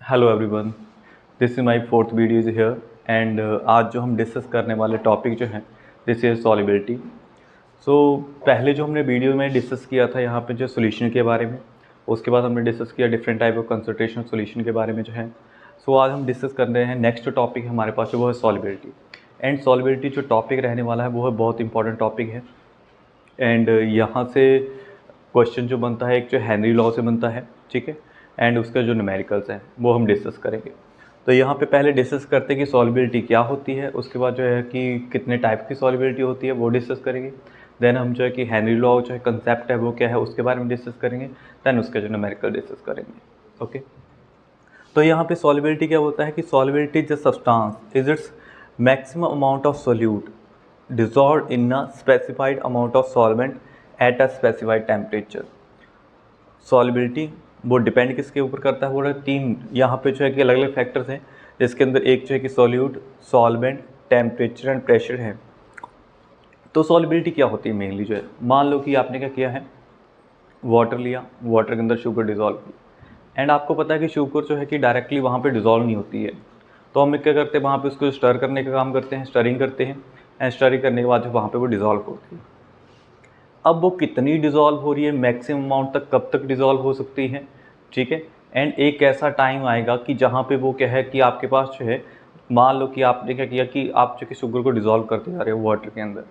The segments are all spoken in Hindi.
Hello everyone, this is my fourth video is here and आज जो हम डिस्कस करने वाले टॉपिक जो है दिस इज़ सॉल्युबिलिटी। सो पहले जो हमने वीडियो में डिस्कस किया था यहाँ पे जो सॉल्यूशन के बारे में, उसके बाद हमने डिस्कस किया different type of concentration solution के बारे में जो है। सो आज हम डिस्कस कर रहे हैं नेक्स्ट टॉपिक हमारे पास जो वो है सॉल्युबिलिटी। एंड सॉल्युबिलिटी जो टॉपिक रहने वाला है वो है बहुत इंपॉर्टेंट टॉपिक है। एंड यहाँ से क्वेश्चन जो बनता है एक जो हेनरी लॉ से बनता है, ठीक है। एंड उसका जो न्यूमेरिकल्स हैं वो हम डिस्कस करेंगे। तो यहाँ पे पहले डिस्कस करते हैं कि सॉल्युबिलिटी क्या होती है, उसके बाद जो है कि कितने टाइप की सॉल्युबिलिटी होती है वो डिस्कस करेंगे। देन हम जो है कि हेनरी लॉ जो है कंसेप्ट है वो क्या है उसके बारे में डिस्कस करेंगे। देन उसका जो न्यूमेरिकल डिस्कस करेंगे। ओके, तो यहाँ पे सॉल्युबिलिटी क्या होता है कि solubility is a substance is its maximum amount of solute dissolved in a specified amount of solvent at a specified temperature। Solubility वो डिपेंड किसके ऊपर करता है, वो तीन यहाँ पे जो है कि अलग अलग फैक्टर्स हैं, जिसके अंदर एक जो है कि solute, solvent, temperature and pressure है। तो सॉल्युबिलिटी क्या होती है मेनली जो है, मान लो कि आपने क्या किया है, वाटर लिया, वाटर के अंदर शुगर डिज़ोल्व की। एंड आपको पता है कि शुगर जो है कि डायरेक्टली वहाँ पे डिज़ोल्व नहीं होती है, तो हम क्या करते हैं वहाँ पे उसको स्टर करने का काम करते हैं, स्टरिंग करते हैं। एंड स्टरिंग करने के बाद जो वहाँ पे वो डिज़ोल्व होती है। अब वो कितनी डिज़ोल्व हो रही है, मैक्सिमम अमाउंट तक कब तक डिज़ोल्व हो सकती है, ठीक है। एंड एक ऐसा टाइम आएगा कि जहाँ पे वो क्या है कि आपके पास जो है, मान लो कि आपने क्या किया कि आप जो कि शुगर को डिज़ोल्व करते जा रहे हो वाटर के अंदर।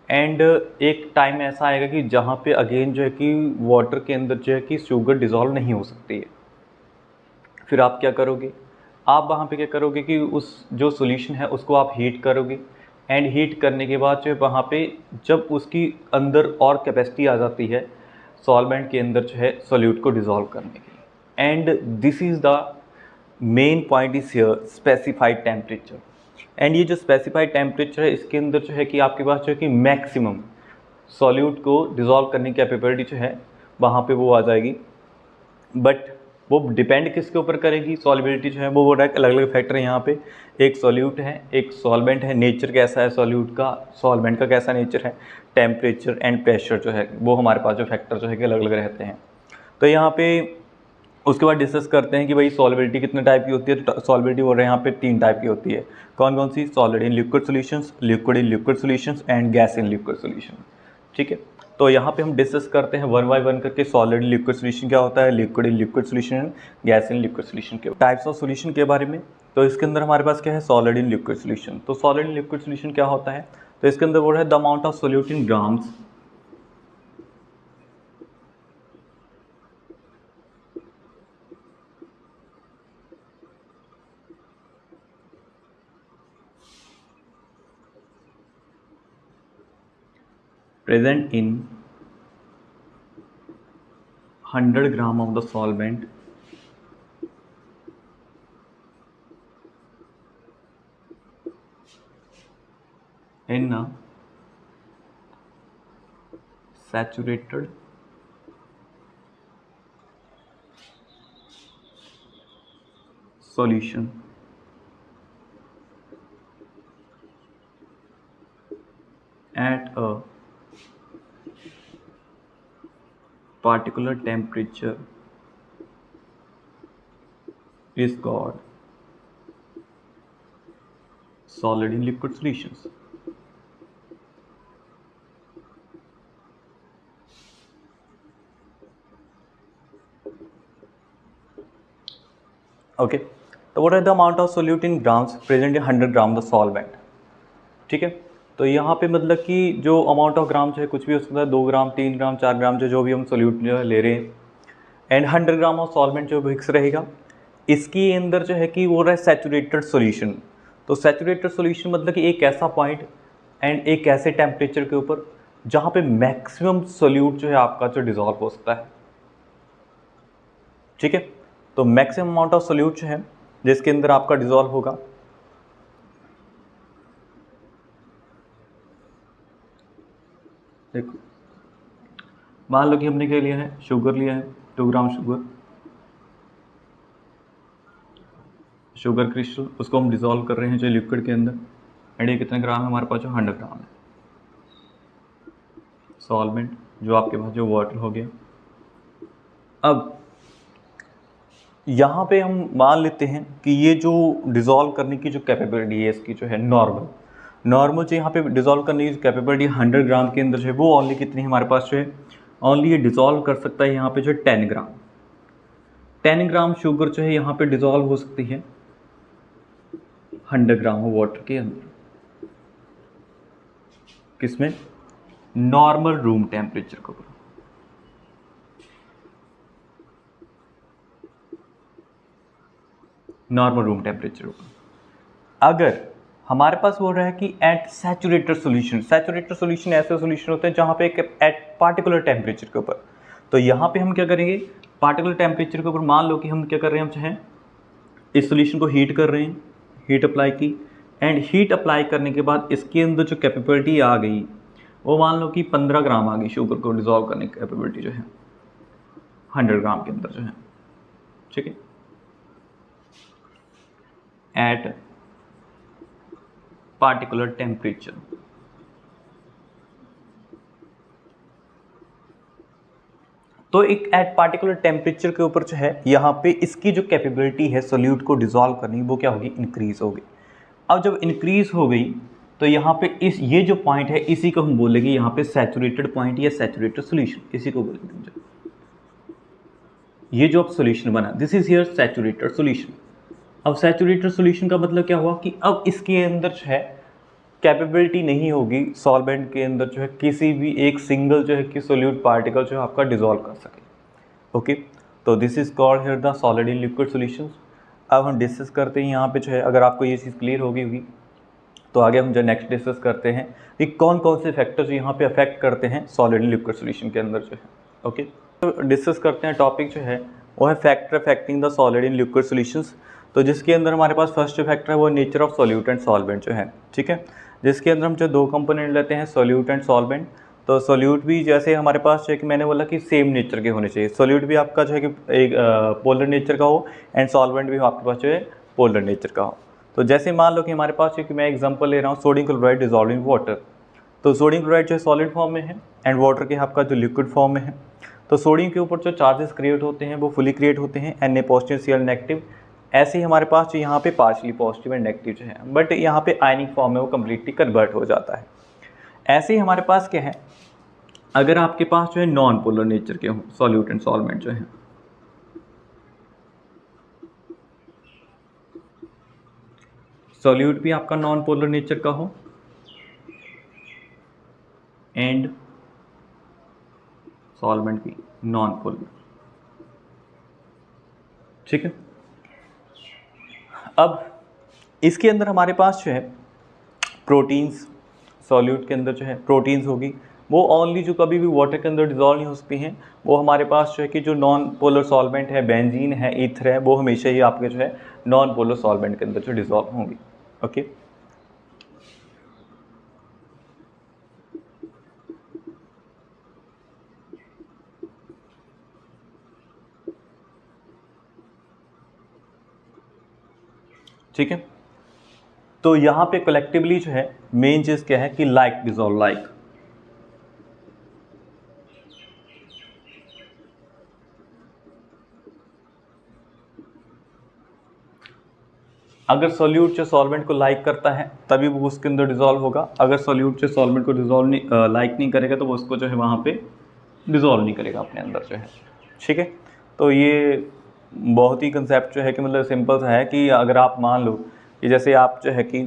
एंड एक टाइम ऐसा आएगा कि जहाँ पे अगेन जो है कि वाटर के अंदर जो है कि शुगर डिज़ोल्व नहीं हो सकती है। फिर आप क्या करोगे, आप वहाँ पे क्या करोगे कि उस जो सॉल्यूशन है उसको आप हीट करोगे। एंड हीट करने के बाद जो है वहाँ पे जब उसकी अंदर और कैपेसिटी आ जाती है सॉल्वेंट के अंदर जो है सॉल्यूट को डिज़ोल्व करने के लिए। And this is the main point is here specified temperature. And ये जो स्पेसिफाइड टेम्परेचर है इसके अंदर जो है कि आपके पास जो है कि मैक्सिमम सॉल्यूट को डिज़ोल्व करने की कैपेबिलिटी जो है वहाँ पे वो आ जाएगी। बट वो डिपेंड किसके ऊपर करेगी, सॉल्युबिलिटी जो है वो बोल रहा है अलग अलग फैक्टर है यहाँ पे। एक सॉल्यूट है, एक सॉल्वेंट है, नेचर कैसा है सॉल्यूट का, सॉल्वेंट का कैसा नेचर है, टेम्परेचर एंड प्रेशर जो है वो हमारे पास जो फैक्टर जो है कि अलग अलग रहते हैं। तो यहाँ पे उसके बाद डिस्कस करते हैं कि भाई सॉल्युबिलिटी कितने टाइप की होती है। तो सॉल्युबिलिटी बोल रहे हैं यहाँ पे तीन टाइप की होती है। कौन कौन सी, solid in liquid solutions, liquid in liquid solutions and gas in liquid solution, ठीक है। तो यहाँ पे हम डिस्कस करते हैं वन बाय वन करके सॉलिड इन लिक्विड सॉल्यूशन क्या होता है, liquid in liquid solution and gas in liquid solution के टाइप्स ऑफ सॉल्यूशन के बारे में। तो इसके अंदर हमारे पास क्या है, सॉलिड इन लिक्विड सॉल्यूशन। तो सॉलिड इन लिक्विड सॉल्यूशन क्या होता है, तो इसके अंदर वो है the amount of solute in grams present in 100 gram of the solvent in a saturated solution at a particular temperature is called solid in liquid solutions। Okay, तो what are the amount of solute in grams present in 100 gram the solvent, ठीक है। तो यहाँ पे मतलब कि जो अमाउंट ऑफ ग्राम जो है कुछ भी हो सकता है, 2 ग्राम 3 ग्राम 4 ग्राम जो भी हम सोल्यूट जो है ले रहे हैं। एंड 100 ग्राम ऑफ सॉल्वेंट जो फिक्स रहेगा। इसके अंदर जो है कि वो रहा है सैचुरेटेड सॉल्यूशन। तो सैचुरेटेड सॉल्यूशन मतलब कि एक ऐसा पॉइंट एंड एक ऐसे टेम्परेचर के ऊपर जहाँ पे मैक्सिमम सोल्यूट जो है आपका जो डिजॉल्व हो सकता है, ठीक है। तो मैक्सिमम अमाउंट ऑफ सोल्यूट जो है जिसके अंदर आपका डिजॉल्व होगा, देखो मान लो कि हमने क्या लिया है, शुगर लिया है, 2 ग्राम शुगर, शुगर क्रिस्टल, उसको हम डिजॉल्व कर रहे हैं जो लिक्विड के अंदर। एंड ये कितने ग्राम है हमारे पास, जो 100 ग्राम है। सॉल्वेंट जो आपके पास जो वाटर हो गया। अब यहाँ पे हम मान लेते हैं कि ये जो डिज़ोल्व करने की जो कैपेबिलिटी है इसकी जो है नॉर्मल जो यहाँ पे डिज़ोल्व करने की कैपेबिलिटी 100 ग्राम के अंदर जो है वो ओनली कितनी हमारे पास जो है, ओनली ये डिज़ोल्व कर सकता है यहाँ पे जो है 10 ग्राम शुगर जो है यहाँ पे डिज़ोल्व हो सकती है 100 ग्राम वाटर के अंदर, किसमें, नॉर्मल रूम टेम्परेचर के ऊपर। नॉर्मल रूम टेम्परेचर ऊपर अगर हमारे पास बोल रहा है कि at saturated solution, saturated solution ऐसे सॉल्यूशन होते हैं जहाँ पे एट पार्टिकुलर टेम्परेचर के ऊपर, तो यहाँ पे हम क्या करेंगे, पार्टिकुलर टेम्परेचर के ऊपर मान लो कि हम क्या कर रहे हैं, हम चाहे इस सॉल्यूशन को हीट कर रहे हैं, हीट अप्लाई की, एंड हीट अप्लाई करने के बाद इसके अंदर जो कैपेबिलिटी आ गई वो मान लो कि 15 ग्राम आ गई शुगर को डिज़ोल्व करने की कैपेबिलिटी जो है 100 ग्राम के अंदर जो है, ठीक है, एट पार्टिकुलर टेम्परेचर। तो एक एट पार्टिकुलर टेम्परेचर के ऊपर जो है यहाँ पे इसकी जो कैपेबिलिटी है सोल्यूट को डिज़ोल्व करनी, वो क्या होगी, इंक्रीज होगी। अब जब इंक्रीज हो गई तो यहाँ पे इस ये जो पॉइंट है इसी को हम बोलेंगे यहाँ पे सैचुरेटेड पॉइंट या सैचुरेटेड सोल्यूशन, इसी को बोलेंगे। ये जो अब सोल्यूशन बना, this is here saturated solution. अब सैचुरेटेड सोल्यूशन का मतलब क्या हुआ कि अब इसके अंदर जो है कैपेबिलिटी नहीं होगी सॉल्वेंट के अंदर जो है किसी भी एक सिंगल जो है कि सोल्यूट पार्टिकल जो है आपका डिजोल्व कर सके। ओके, तो this is called here the solid in liquid solutions. अब हम डिस्कस करते हैं यहाँ पे जो है, अगर आपको ये चीज़ क्लियर होगी तो आगे हम जो नेक्स्ट डिस्कस करते हैं कि कौन कौन से फैक्टर्स यहाँ पे अफेक्ट करते हैं सॉलिड इन लिक्विड सॉल्यूशन के अंदर जो है। ओके, तो डिस्कस करते हैं टॉपिक जो है वो है factor affecting the solid in liquid solutions. तो जिसके अंदर हमारे पास फर्स्ट फैक्टर है वो nature of solute and solvent जो है, ठीक है, जिसके अंदर हम जो दो कंपोनेंट लेते हैं सॉल्यूट एंड सॉल्वेंट। तो सॉल्यूट भी जैसे हमारे पास जो है कि मैंने बोला कि सेम नेचर के होने चाहिए, सॉल्यूट भी आपका जो है कि एक पोलर नेचर का हो एंड सॉल्वेंट भी आपके पास जो है पोलर नेचर का हो। तो जैसे मान लो कि हमारे पास जो कि मैं एग्जांपल ले रहा हूँ sodium chloride dissolve in water. तो सोडियम क्लोराइड जो है सॉलिड फॉर्म में है एंड वाटर के आपका जो लिक्विड फॉर्म में है। तो सोडियम के ऊपर जो चार्जेस क्रिएट होते हैं वो फुली क्रिएट होते हैं, Na पॉजिटिव Cl नेगेटिव। ऐसे ही हमारे पास जो यहाँ पे पार्शली पॉजिटिव एंड नेगेटिव जो है, बट यहाँ पे आयनिक फॉर्म में वो कम्प्लीटली कन्वर्ट हो जाता है। ऐसे ही हमारे पास क्या है, अगर आपके पास जो है नॉन पोलर नेचर के हों सॉल्यूट एंड सॉल्वेंट जो है, सॉल्यूट भी आपका नॉन पोलर नेचर का हो एंड सॉल्वेंट भी नॉन पोलर, ठीक है। अब इसके अंदर हमारे पास जो है प्रोटीन्स, सॉल्यूट के अंदर जो है प्रोटीन्स होगी, वो ओनली जो कभी भी वाटर के अंदर डिजॉल्व नहीं हो सकती हैं। वो हमारे पास जो है कि जो नॉन पोलर सॉल्वेंट है, बेंजीन है, ईथर है, वो हमेशा ही आपके जो है नॉन पोलर सॉल्वेंट के अंदर जो डिजॉल्व होंगी। ओके, ठीक है। तो यहाँ पे कलेक्टिवली जो है मेन चीज़ क्या है कि लाइक डिजॉल्व लाइक। अगर सॉल्यूट जो सॉल्वेंट को लाइक करता है तभी वो उसके अंदर डिजॉल्व होगा। अगर सॉल्यूट जो सॉल्वेंट को डिजॉल्व नहीं लाइक नहीं करेगा तो वो उसको जो है वहाँ पे डिजॉल्व नहीं करेगा अपने अंदर जो है, ठीक है। तो ये बहुत ही कंसेप्ट जो है कि मतलब सिंपल सा है कि अगर आप मान लो कि जैसे आप जो है कि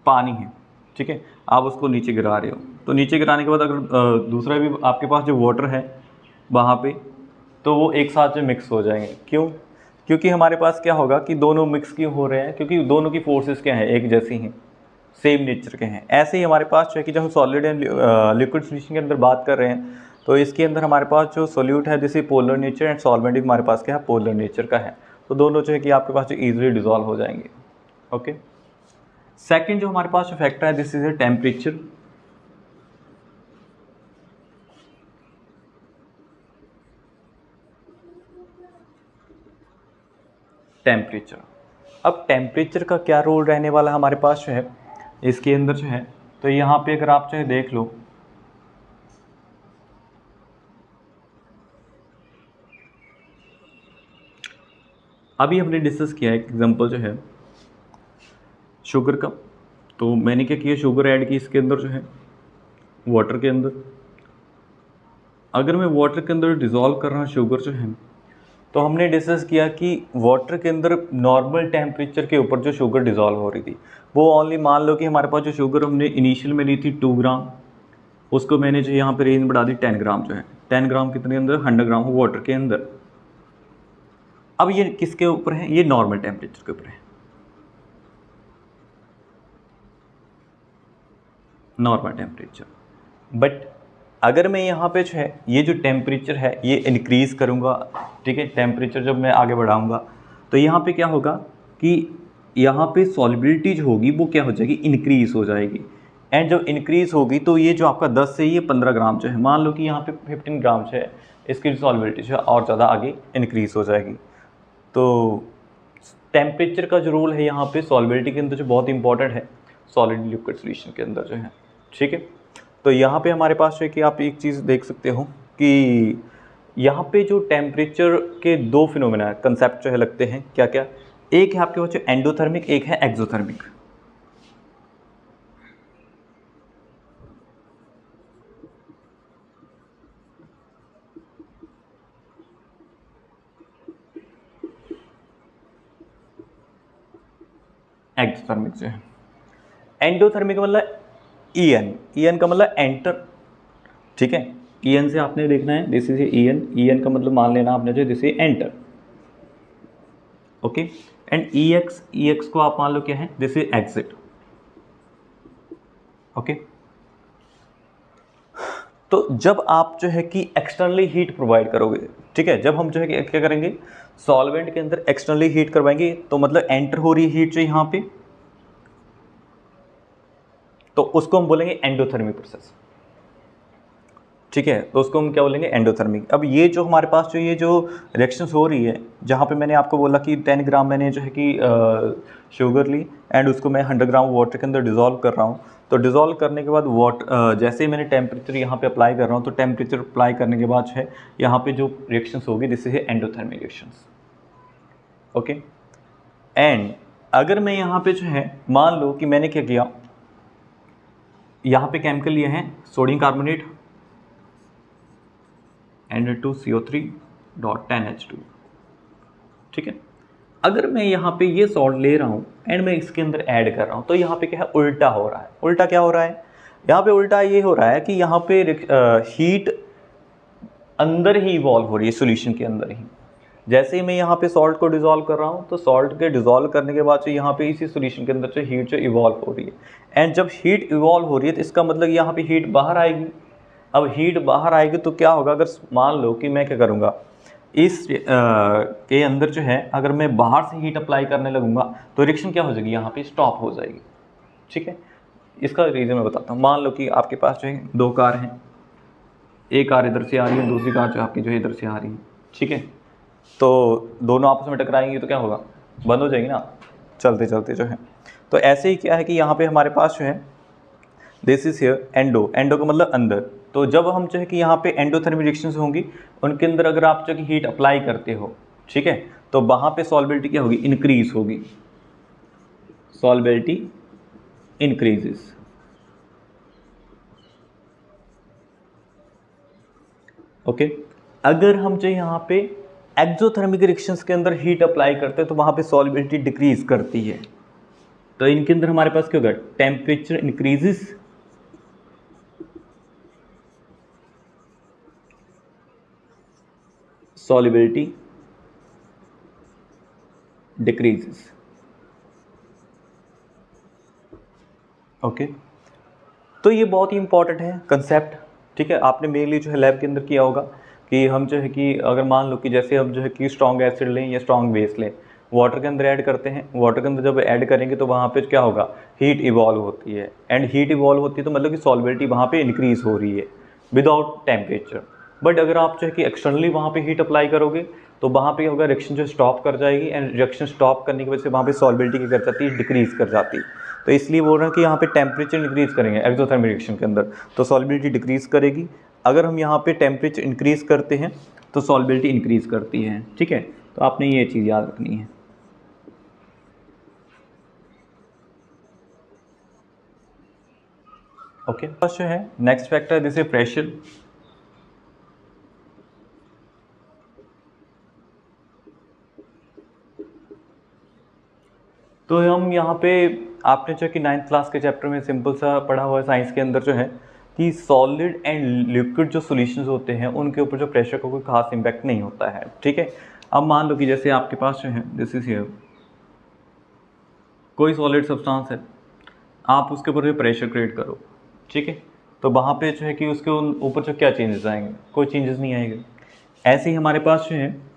पानी है, ठीक है, आप उसको नीचे गिरा रहे हो, तो नीचे गिराने के बाद अगर दूसरा भी आपके पास जो वाटर है वहाँ पे, तो वो एक साथ जो मिक्स हो जाएंगे। क्यों? क्योंकि हमारे पास क्या होगा कि दोनों मिक्स क्यों हो रहे हैं, क्योंकि दोनों की फोर्सेस क्या हैं, एक जैसी हैं, सेम नेचर के हैं। ऐसे ही हमारे पास जो है कि जब हम सॉलिड एंड लिक्विड सॉल्यूशन के अंदर बात कर रहे हैं तो इसके अंदर हमारे पास जो सोल्यूट है जैसे पोलर नेचर एंड सॉल्वेंट भी हमारे पास क्या है, पोलर नेचर का है। तो दोनों जो है कि आपके पास जो ईजिली डिजॉल्व हो जाएंगे। ओके, सेकेंड जो हमारे पास जो फैक्टर है this is a temperature. Temperature, अब टेम्परेचर का क्या रोल रहने वाला हमारे पास जो है इसके अंदर जो है, तो यहाँ पे अगर आप जो है देख लो अभी हमने डिस्कस किया एक एग्जांपल जो है शुगर का। तो मैंने क्या किया, शुगर ऐड की इसके अंदर जो है वाटर के अंदर। अगर मैं वाटर के अंदर डिज़ोल्व कर रहा हूँ शुगर जो है, तो हमने डिस्कस किया कि वाटर के अंदर नॉर्मल टेम्परेचर के ऊपर जो शुगर डिज़ोल्व हो रही थी वो ओनली, मान लो कि हमारे पास जो शुगर हमने इनिशियल में ली थी 2 ग्राम, उसको मैंने जो यहाँ पे रेंज बढ़ा दी 10 ग्राम जो है। 10 ग्राम कितने अंदर, 100 ग्राम वाटर के अंदर। अब ये किसके ऊपर है, ये नॉर्मल टेम्परेचर के ऊपर है, नॉर्मल टेम्परेचर। बट अगर मैं यहाँ पे जो है ये जो टेम्परेचर है ये इंक्रीज़ करूँगा, ठीक है, टेम्परेचर जब मैं आगे बढ़ाऊँगा तो यहाँ पे क्या होगा कि यहाँ पे सॉल्युबिलिटी जो होगी वो क्या हो जाएगी, इंक्रीज़ हो जाएगी। एंड जब इंक्रीज़ होगी तो ये जो आपका 10 से ये 15 ग्राम जो है, मान लो कि यहाँ पे 15 ग्राम जो है, इसकी सॉल्युबिलिटी जो है और ज़्यादा आगे इंक्रीज़ हो जाएगी। तो टेम्परेचर का जो रोल है यहाँ पे सॉल्युबिलिटी के अंदर जो बहुत इंपॉर्टेंट है सॉलिड लिक्विड सॉल्यूशन के अंदर जो है, ठीक है। तो यहाँ पे हमारे पास है कि आप एक चीज़ देख सकते हो कि यहाँ पे जो टेम्परेचर के दो फिनोमेना कंसेप्ट जो है लगते हैं, क्या क्या, एक है आपके पास एंडोथर्मिक, एक है एक्सोथर्मिक। एक्सोथर्मिक जो है, एंडोथर्मिक का मतलब ईएन का मतलब एंटर, ठीक है। ईएन से आपने देखना है, दिस इज ईएन का मतलब मान लेना आपने जो this is enter, okay. And EX को आप मान लो क्या है, दिस इज एग्जिट, ओके। तो जब आप जो है कि एक्सटर्नली हीट प्रोवाइड करोगे, ठीक है, जब हम जो है कि क्या करेंगे, सॉल्वेंट के अंदर एक्सटर्नली हीट करवाएंगे, तो मतलब एंटर हो रही है हीट जो यहाँ पे, तो उसको हम बोलेंगे एंडोथर्मिक प्रोसेस, ठीक है। तो उसको हम क्या बोलेंगे, एंडोथर्मिक। अब ये जो हमारे पास जो ये जो रिएक्शंस हो रही है, जहाँ पे मैंने आपको बोला कि 10 ग्राम मैंने जो है कि शुगर ली एंड उसको मैं 100 ग्राम वाटर के अंदर डिज़ोल्व कर रहा हूँ। तो डिज़ोल्व करने के बाद जैसे ही मैंने टेम्परेचर यहाँ पे अप्लाई कर रहा हूँ, तो टेम्परेचर अप्लाई करने के बाद जो है यहाँ पे जो रिएक्शंस होगी this is endothermic reactions, okay. And अगर मैं यहाँ पे जो है मान लो कि मैंने क्या किया, यहाँ पे केमिकल लिए हैं सोडियम कार्बोनेट Na2CO3.10H2, ठीक है। अगर मैं यहाँ पे ये सॉल्ट ले रहा हूँ एंड मैं इसके अंदर ऐड कर रहा हूँ, तो यहाँ पे क्या है, उल्टा हो रहा है। उल्टा क्या हो रहा है, यहाँ पे उल्टा ये हो रहा है कि यहाँ पे हीट अंदर ही इवॉल्व हो रही है, सॉल्यूशन के अंदर ही। जैसे ही मैं यहाँ पे सॉल्ट को डिज़ोल्व कर रहा हूँ, तो सॉल्ट के डिज़ोल्व करने के बाद जो यहाँ पे इसी सॉल्यूशन के अंदर जो हीट जो इवॉल्व हो रही है, एंड जब हीट इवॉल्व हो रही है तो इसका मतलब यहाँ पे हीट बाहर आएगी। अब हीट बाहर आएगी तो क्या होगा, अगर मान लो कि मैं क्या करूँगा, इस के अंदर जो है अगर मैं बाहर से हीट अप्लाई करने लगूँगा तो रिएक्शन क्या हो जाएगी, यहाँ पे स्टॉप हो जाएगी, ठीक है। इसका रीज़न मैं बताता हूँ। मान लो कि आपके पास जो है 2 कार हैं, एक कार इधर से आ रही है, दूसरी कार जो आपकी जो है इधर से आ रही है, ठीक है। तो दोनों आपस में टकराएंगी तो क्या होगा, बंद हो जाएगी ना चलते चलते जो है। तो ऐसे ही क्या है कि यहाँ पे हमारे पास जो है दिस इज हियर एंडो का मतलब अंदर। तो जब हम जो है कि यहाँ पे एंडोथर्मिक रिएक्शंस होंगी, उनके अंदर अगर आप जो कि हीट अप्लाई करते हो, ठीक है, तो वहाँ पे सॉल्युबिलिटी क्या होगी, इंक्रीज होगी, सॉल्युबिलिटी इंक्रीजेस, ओके। अगर हम जो यहाँ पे एक्सोथर्मिक रिएक्शंस के अंदर हीट अप्लाई करते हैं तो वहाँ पे सॉल्युबिलिटी डिक्रीज करती है। तो इनके अंदर हमारे पास क्या होगा, temperature increases, solubility decreases, okay. तो ये बहुत ही इंपॉर्टेंट है कंसेप्ट, ठीक है। आपने मेनली जो है लैब के अंदर किया होगा कि हम जो है कि अगर मान लो कि जैसे हम जो है कि स्ट्रॉन्ग एसिड लें या स्ट्रॉन्ग बेस लें, वाटर के अंदर ऐड करते हैं, वाटर के अंदर जब ऐड करेंगे तो वहाँ पे क्या होगा, हीट इवॉल्व होती है, एंड हीट इवॉल्व होती है तो मतलब कि सॉल्युबिलिटी वहाँ पे इंक्रीज हो रही है विदाउट टेम्परेचर। बट अगर आप जो है कि एक्सटर्नली वहाँ पे हीट अप्लाई करोगे तो वहाँ पे होगा, रिएक्शन जो स्टॉप कर जाएगी, एंड रिएक्शन स्टॉप करने की वजह से वहाँ पे सॉल्युबिलिटी क्या कर जाती है, डिक्रीज कर जाती है। तो इसलिए बोल रहे हैं कि यहाँ पे टेम्परेचर इंक्रीज करेंगे एक्सोथर्मिक रिएक्शन के अंदर तो सॉल्युबिलिटी डिक्रीज करेगी। अगर हम यहाँ पे टेम्परेचर इंक्रीज करते हैं तो सॉल्युबिलिटी इंक्रीज करती है, ठीक है। तो आपने ये चीज़ याद रखनी है। ओके, फर्स्ट जो है नेक्स्ट फैक्टर जैसे प्रेशर। तो हम यहाँ पे आपने जो कि 9th क्लास के चैप्टर में सिंपल सा पढ़ा हुआ है साइंस के अंदर जो है कि सॉलिड एंड लिक्विड जो सॉल्यूशंस होते हैं उनके ऊपर जो प्रेशर का कोई खास इम्पैक्ट नहीं होता है, ठीक है। अब मान लो कि जैसे आपके पास जो है दिस इज हियर कोई सॉलिड सब्सटेंस है, आप उसके ऊपर जो प्रेशर क्रिएट करो, ठीक है, तो वहाँ पे जो है कि उसके ऊपर जो क्या चेंजेस आएंगे, कोई चेंजेस नहीं आएंगे। ऐसे ही हमारे पास जो है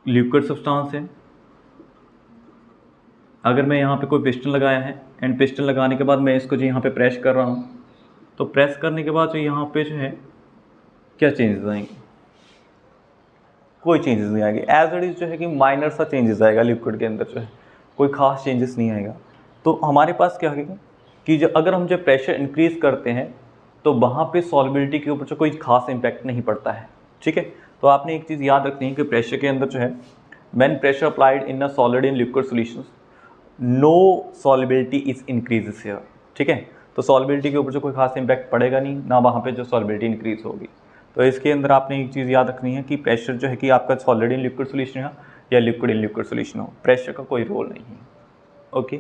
लिक्विड सब्सटेंस है, अगर मैं यहाँ पे कोई पिस्टन लगाया है एंड पिस्टन लगाने के बाद मैं इसको जो यहाँ पे प्रेस कर रहा हूँ, तो प्रेस करने के बाद जो यहाँ पे जो है क्या चेंजेस आएंगे, कोई चेंजेस नहीं आएंगे। एज इट इज जो है कि माइनर सा चेंजेस आएगा लिक्विड के अंदर, जो है कोई खास चेंजेस नहीं आएगा। तो हमारे पास क्या है कि जो अगर हम जो प्रेशर इंक्रीज करते हैं तो वहाँ पे सॉल्युबिलिटी के ऊपर जो कोई खास इम्पैक्ट नहीं पड़ता है, ठीक है। तो आपने एक चीज़ याद रखनी है कि प्रेशर के अंदर जो है when pressure applied in a solid in liquid solutions no solubility is increases here, ठीक है। तो सॉल्युबिलिटी के ऊपर जो कोई खास इम्पैक्ट पड़ेगा नहीं, ना वहाँ पे जो सॉल्युबिलिटी इंक्रीज होगी। तो इसके अंदर आपने एक चीज़ याद रखनी है कि प्रेशर जो है कि आपका सॉलिड इन लिक्विड सॉल्यूशन हो या लिक्विड इन लिक्विड सॉल्यूशन हो, प्रेशर का कोई रोल नहीं है। ओके,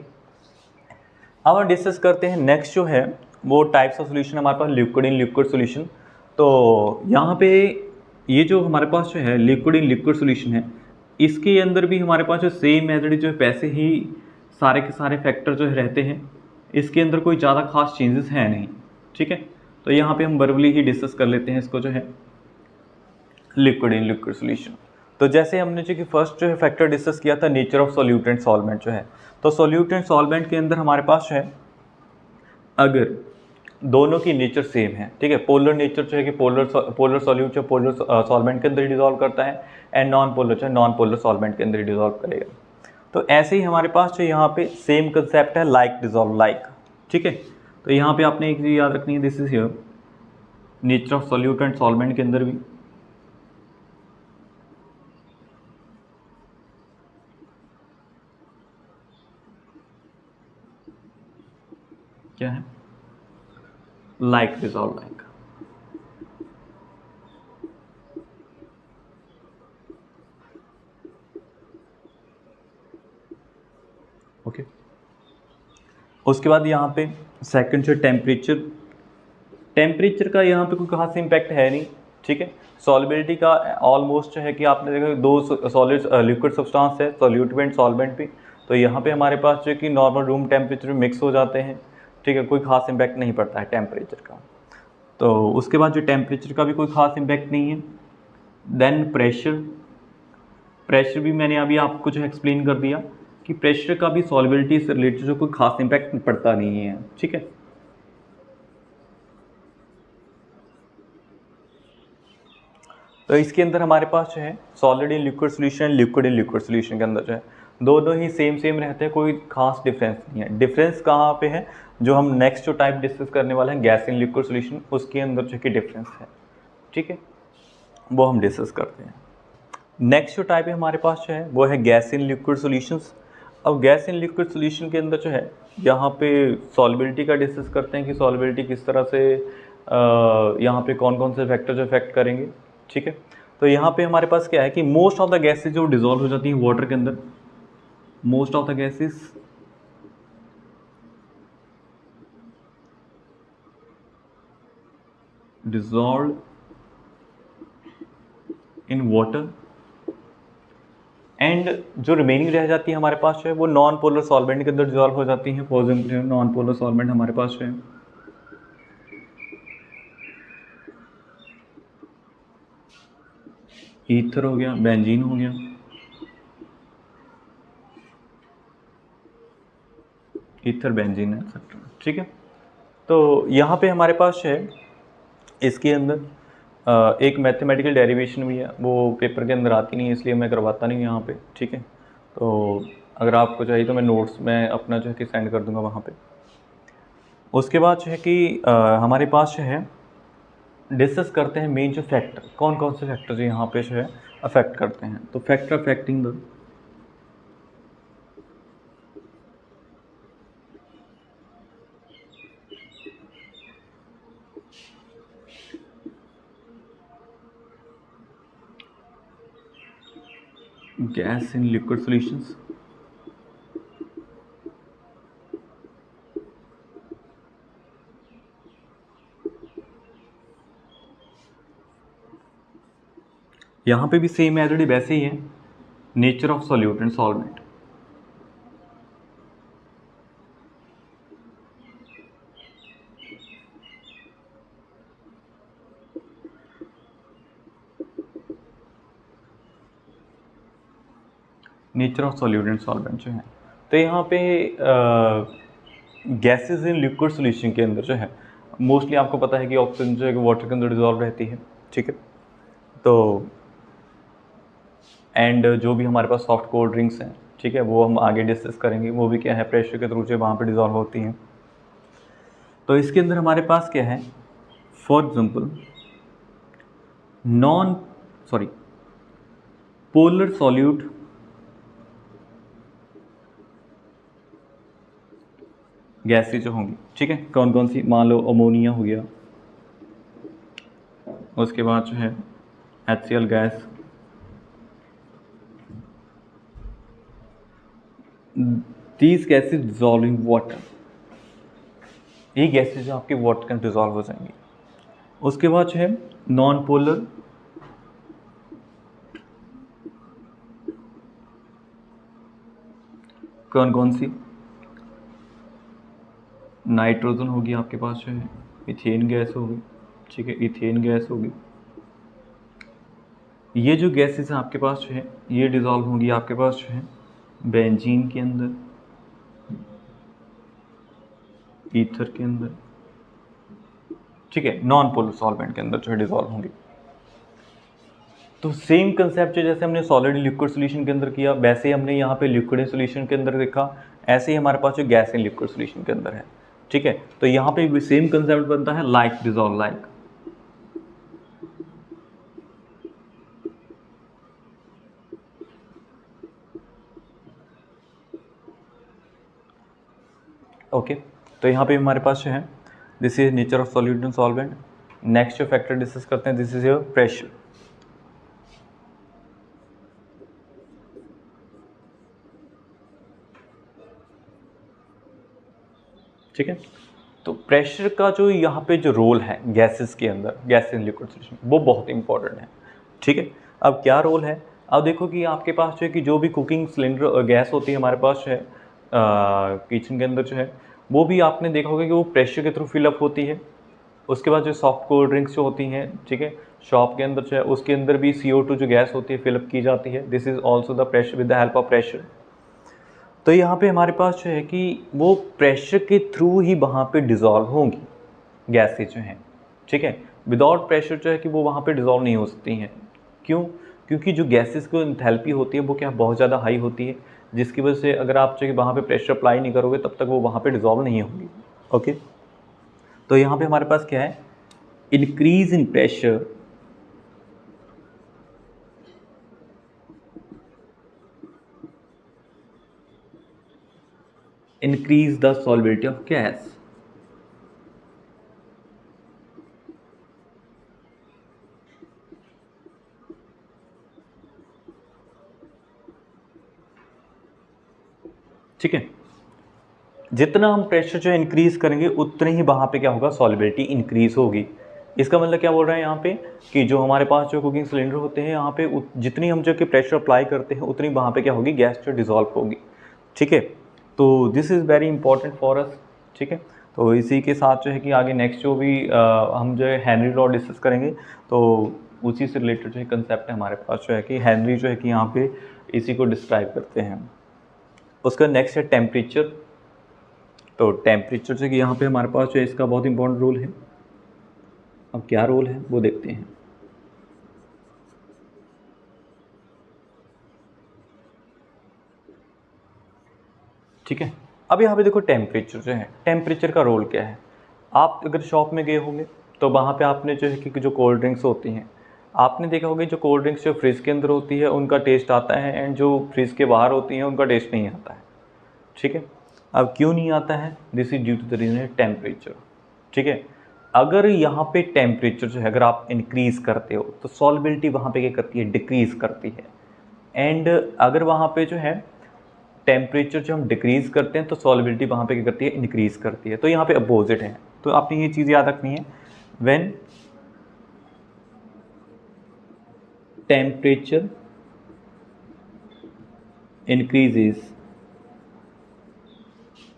अब हम डिस्कस करते हैं नेक्स्ट जो है वो टाइप्स ऑफ सॉल्यूशन हमारे पास लिक्विड इन लिक्विड सॉल्यूशन। तो यहाँ पे ये जो हमारे पास जो है लिक्विड इन लिक्विड सॉल्यूशन है, इसके अंदर भी हमारे पास जो सेम मेथड जो है पैसे ही सारे के सारे फैक्टर जो है रहते हैं, इसके अंदर कोई ज़्यादा खास चेंजेस हैं नहीं, ठीक है। तो यहाँ पे हम वर्बली ही डिस्कस कर लेते हैं इसको जो है लिक्विड इन लिक्विड सॉल्यूशन। तो जैसे हमने जो कि फर्स्ट जो है फैक्टर डिस्कस किया था nature of solute and solvent जो है, तो सॉल्यूट एंड सॉल्वेंट के अंदर हमारे पास जो है अगर दोनों की नेचर सेम है, ठीक है, पोलर नेचर जो है कि पोलर सॉल्यूट जो पोलर सॉल्वेंट के अंदर डिजॉल्व करता है एंड नॉन पोलर जो है नॉन पोलर सॉल्वेंट के अंदर डिजॉल्व करेगा। तो ऐसे ही हमारे पास जो यहाँ पे सेम कंसेप्ट है लाइक डिजॉल्व लाइक, ठीक है। तो यहाँ पे आपने एक चीज़ याद रखनी है, this is here nature of solute and solvent के अंदर भी क्या है लाइक डिजॉल्व लाइक। ओके, उसके बाद यहाँ पे सेकंड जो टेम्परेचर, टेम्परेचर का यहाँ पे कोई खास इम्पैक्ट है नहीं, ठीक है। सॉल्युबिलिटी का ऑलमोस्ट है कि आपने देखा दो सॉलिड लिक्विड सब्सटेंस है सॉल्यूट एंड सॉल्वेंट भी, तो यहाँ पे हमारे पास जो कि नॉर्मल रूम टेम्परेचर में मिक्स हो जाते हैं, ठीक है, कोई खास इम्पैक्ट नहीं पड़ता है टेम्परेचर का। तो उसके बाद जो टेम्परेचर का भी कोई खास इम्पैक्ट नहीं है। देन प्रेशर, प्रेशर भी मैंने अभी आपको जो एक्सप्लेन कर दिया कि प्रेशर का भी सॉल्युबिलिटी से रिलेटेड जो कोई खास इम्पैक्ट पड़ता नहीं है, ठीक है। तो इसके अंदर हमारे पास जो है solid in liquid solution, liquid in liquid solution के अंदर जो है दोनों ही सेम रहते हैं, कोई खास डिफरेंस नहीं है। डिफरेंस कहाँ पे है, जो हम नेक्स्ट जो टाइप डिस्कस करने वाले हैं गैस इन लिक्विड सॉल्यूशन, उसके अंदर जो कि डिफरेंस है, ठीक है, वो हम डिस्कस करते हैं। नेक्स्ट जो टाइप है हमारे पास जो है वो है गैस इन लिक्विड सॉल्यूशंस। अब गैस इन लिक्विड सॉल्यूशन के अंदर जो है यहाँ पे सॉल्युबिलिटी का डिस्कस करते हैं कि सॉल्युबिलिटी किस तरह से यहाँ पे कौन कौन से फैक्टर जो इफेक्ट करेंगे, ठीक है। तो यहाँ पे हमारे पास क्या है कि मोस्ट ऑफ द गैसेज जो डिजोल्व हो जाती हैं वाटर के अंदर, most of the gases dissolve in water and जो रिमेनिंग रह जाती है हमारे पास जो है वो नॉन पोलर सॉल्वेंट के अंदर डिजॉल्व हो जाती हैं। For example non polar solvent हमारे पास जो है ईथर हो गया, बेंजीन हो गया, ईथर बेंजीन एक्सेट्रा, ठीक है। तो यहाँ पे हमारे पास है इसके अंदर एक मैथमेटिकल डेरिवेशन भी है, वो पेपर के अंदर आती नहीं है इसलिए मैं करवाता नहीं यहाँ पे, ठीक है। तो अगर आपको चाहिए तो मैं नोट्स में अपना जो है कि सेंड कर दूँगा वहाँ पे। उसके बाद जो है कि हमारे पास जो है डिस्कस करते हैं मेन जो फैक्टर, कौन कौन से फैक्टर जो यहाँ पे जो है अफेक्ट करते हैं। तो factor affecting the gas in liquid solutions. यहाँ पे भी सेम मेथड वैसे ही है, nature of solute and solvent. Nature of solute and solvent जो है, तो यहाँ पे गैसेस इन लिक्विड सॉल्यूशन के अंदर जो है मोस्टली आपको पता है कि ऑक्सीजन जो है वाटर के अंदर डिजॉल्व रहती है, ठीक है। तो एंड जो भी हमारे पास सॉफ्ट कोल्ड ड्रिंक्स हैं, ठीक है, वो हम आगे डिस्कस करेंगे, वो भी क्या है प्रेशर के थ्रू से वहाँ पे डिजॉल्व होती हैं। तो इसके अंदर हमारे पास क्या है, for example polar solute gases जो होंगी, ठीक है, कौन कौन सी, मान लो अमोनिया हो गया, उसके बाद जो है HCl gas, these gases dissolve in water, ये गैसेज जो आपके वाटर के अंदर डिजॉल्व हो जाएंगी। उसके बाद जो है नॉन पोलर कौन कौन सी, नाइट्रोजन होगी आपके पास जो है, इथेन गैस होगी, ठीक है, इथेन गैस होगी। ये जो गैसेस हैं आपके पास जो है ये डिजॉल्व होंगी आपके पास जो है बेंजीन के अंदर, ईथर के अंदर, ठीक है, नॉन पोलर सॉल्वेंट के अंदर जो है डिजॉल्व होंगी। तो सेम कंसेप्ट है जैसे हमने सॉलिड लिक्विड सॉल्यूशन के अंदर किया, वैसे ही हमने यहाँ पे लिक्विड सॉल्यूशन के अंदर देखा, ऐसे ही हमारे पास जो गैस इन लिक्विड सॉल्यूशन के अंदर है, ठीक है। तो यहाँ पे भी सेम कंसेप्ट बनता है, लाइक डिजॉल्व लाइक। ओके, तो यहाँ पे हमारे पास जो है this is nature of solute and solvent. Next जो फैक्टर डिस्कस करते हैं, दिस इज योर प्रेशर। ठीक है, तो प्रेशर का जो यहाँ पे जो रोल है गैसेस के अंदर, गैस इन लिक्विड सॉल्यूशन, वो बहुत इंपॉर्टेंट है, ठीक है। अब क्या रोल है, अब देखो कि आपके पास जो है कि जो भी कुकिंग सिलेंडर गैस होती है हमारे पास जो है किचन के अंदर जो है, वो भी आपने देखा होगा कि वो प्रेशर के थ्रू फिलअप होती है। उसके बाद जो सॉफ्ट कोल्ड ड्रिंक्स जो होती हैं, ठीक है, शॉप के अंदर जो है उसके अंदर भी CO2 जो गैस होती है फिलअप की जाती है। This is also the pressure with the help of pressure. तो यहाँ पे हमारे पास जो है कि वो प्रेशर के थ्रू ही वहाँ पे डिज़ोल्व होंगी गैसेज जो हैं, ठीक है। विदाउट प्रेशर जो है कि वो वहाँ पे डिज़ोल्व नहीं हो सकती हैं। क्यों? क्योंकि जो गैसेस को एंथैल्पी होती है वो क्या बहुत ज़्यादा हाई होती है, जिसकी वजह से अगर आप जो है वहाँ पे प्रेशर अप्लाई नहीं करोगे तब तक वो वहाँ पे डिज़ोल्व नहीं होंगी। ओके, तो यहाँ पे हमारे पास क्या है, increase in pressure increase the solubility of gas। ठीक है, जितना हम प्रेशर जो इंक्रीज करेंगे उतने ही वहाँ पे क्या होगा, सॉल्युबिलिटी इंक्रीज होगी। इसका मतलब क्या बोल रहे हैं यहाँ पे कि जो हमारे पास जो कुकिंग सिलेंडर होते हैं यहाँ पे जितनी हम जो कि प्रेशर अप्लाई करते हैं उतनी वहाँ पे क्या होगी, गैस जो डिज़ोल्व होगी। ठीक है, तो this is very important for us. ठीक है, तो इसी के साथ जो है कि आगे नेक्स्ट जो भी हम जो है हेनरी लॉ डिस्कस करेंगे, तो उसी से रिलेटेड जो है कंसेप्ट है हमारे पास जो है कि हेनरी जो है कि यहाँ पे इसी को डिस्क्राइब करते हैं। उसका नेक्स्ट है टेम्परेचर। तो टेम्परेचर जो कि यहाँ पे हमारे पास जो है इसका बहुत इंपॉर्टेंट रोल है। अब क्या रोल है वो देखते हैं। ठीक है, अब यहाँ पे देखो टेम्परेचर जो है, टेम्परेचर का रोल क्या है। आप अगर शॉप में गए होंगे तो वहाँ पे आपने जो है कि जो कोल्ड ड्रिंक्स होती हैं, आपने देखा होगा जो कोल्ड ड्रिंक्स जो फ्रिज के अंदर होती है उनका टेस्ट आता है, एंड जो फ्रिज के बाहर होती हैं उनका टेस्ट नहीं आता है। ठीक है, अब क्यों नहीं आता है? This is due to the reason temperature. ठीक है, अगर यहाँ पे टेम्परेचर जो है अगर आप इंक्रीज़ करते हो तो सॉल्युबिलिटी वहाँ पे क्या करती है? डिक्रीज़ करती है। एंड अगर वहाँ पे जो है टेम्परेचर जो हम डिक्रीज़ करते हैं तो सॉल्युबिलिटी वहाँ पे क्या करती है? इंक्रीज़ करती है। तो यहाँ पे अपोजिट है, तो आपने ये चीज़ याद रखनी है। When temperature increases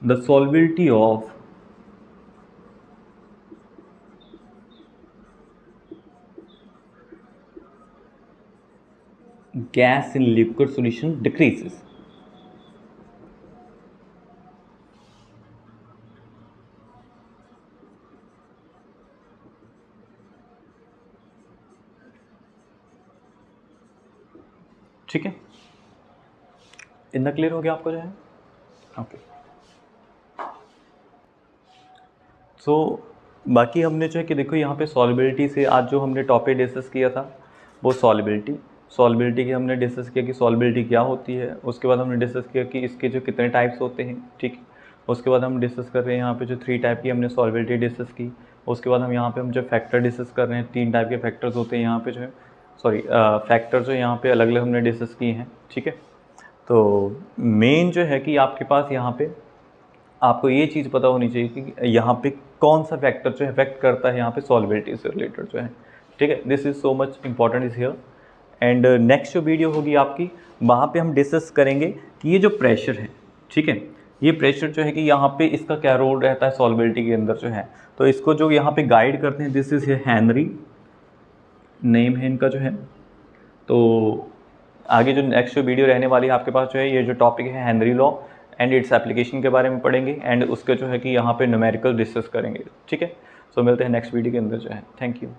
the solubility of gas in liquid solution decreases। ठीक है, इतना क्लियर हो गया आपको जो है? ओके। सो बाकी हमने जो है कि देखो यहाँ पे सॉल्युबिलिटी से आज जो हमने टॉपिक डिस्कस किया था वो सॉल्युबिलिटी की हमने डिस्कस किया कि सॉल्युबिलिटी क्या होती है। उसके बाद हमने डिस्कस किया कि इसके जो कितने टाइप्स होते हैं। ठीक, उसके बाद हम डिस्कस कर रहे हैं यहाँ पे जो 3 टाइप की हमने सॉल्युबिलिटी डिस्कस की। उसके बाद हम यहाँ पे हम जो फैक्टर डिस्कस कर रहे हैं, 3 टाइप के फैक्टर्स होते हैं यहाँ पे जो है, फैक्टर जो यहाँ पे अलग अलग हमने डिस्कस किए हैं। ठीक है, तो मेन जो है कि आपके पास यहाँ पे आपको ये चीज़ पता होनी चाहिए कि यहाँ पे कौन सा फैक्टर जो इफेक्ट करता है यहाँ पे सॉल्युबिलिटी से रिलेटेड जो है। ठीक है, this is so much important is here. And next जो वीडियो होगी आपकी, वहाँ पे हम डिस्कस करेंगे कि ये जो प्रेशर है, ठीक है, ये प्रेशर जो है कि यहाँ पे इसका क्या रोल रहता है सॉल्युबिलिटी के अंदर जो है। तो इसको जो यहाँ पे गाइड करते हैं, दिस इज़ हेनरी नेम है इनका जो है। तो आगे जो नेक्स्ट जो वीडियो रहने वाली है आपके पास जो है, ये जो टॉपिक है Henry law and its application के बारे में पढ़ेंगे, एंड उसके जो है कि यहाँ पे न्यूमेरिकल डिस्कस करेंगे। ठीक है, सो मिलते हैं नेक्स्ट वीडियो के अंदर जो है। Thank you.